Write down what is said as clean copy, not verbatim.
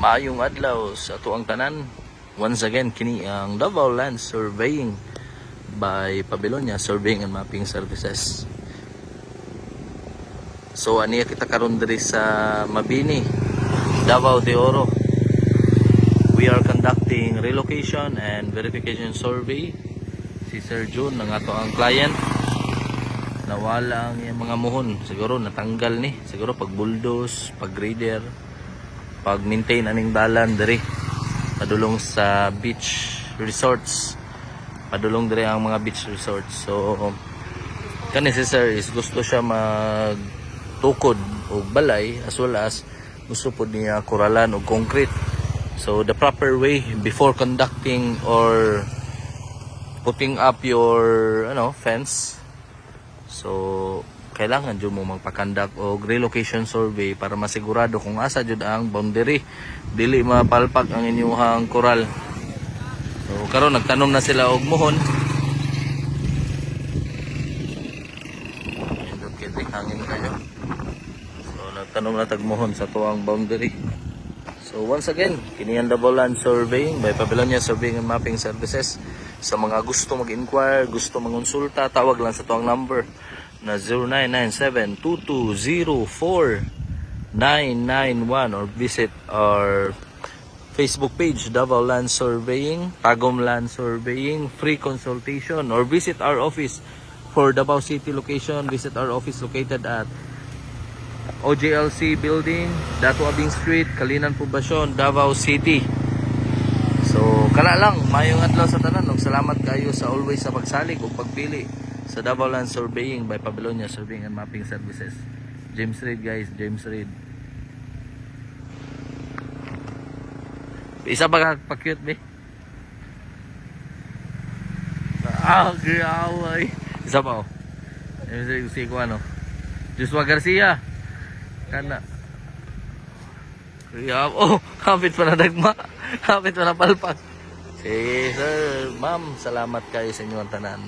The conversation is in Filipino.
Maayong adlaw sa tuang tanan. Once again kini ang Davao Land Surveying by Pabelonia Surveying and Mapping Services. So aniya kita karon diri sa Mabini, Davao de Oro. We are conducting relocation and verification survey. Si Sir June ang ato ang client. Nawala ang mga muhon, siguro natanggal ni, siguro pag bulldoze, pag grader, pag maintain aning dalan diri padulong sa beach resorts, padulong diri ang mga beach resorts. So kani si sir is gusto siya magtukod o balay as well as gusto po niya kuralan o concrete. So the proper way before conducting or putting up your fence, so kailangan jud mo magpa-conduct og relocation survey para masigurado kung asa jud ang boundary, dili mapalpak ang inyong koral. So karon nagtanom na sila og muhon. Indot hangin kayo. So nagtanom na tag muhon sa tuang boundary. So once again, kini ang Davao Land Surveying by Pabelonia Surveying and Mapping Services. Sa mga gusto mag-inquire, gusto mangonsulta, tawag lang sa tuang number na 0997-2204-991 or visit our Facebook page Davao Land Surveying, Tagum Land Surveying, free consultation, or visit our office for Davao City location. Visit our office located at OJLC Building, Dato Abing Street, Kalinan Poblacion, Davao City. So kana lang, mayong adlaw sa tanan. Salamat kayo sa always sa pagsalig o pagpili sa Davao Land Surveying by Pabelonia Surveying and Mapping Services. James Reid guys, James Reid. Isa pa pa-cute be. Gaway. Isa pa oh. James Reid si ko ano. Joshua Garcia. Kana. Oh, kapit pa na dagma. Kapit pa na palpak. Sige sir, ma'am, salamat kayo sa inyong tanan.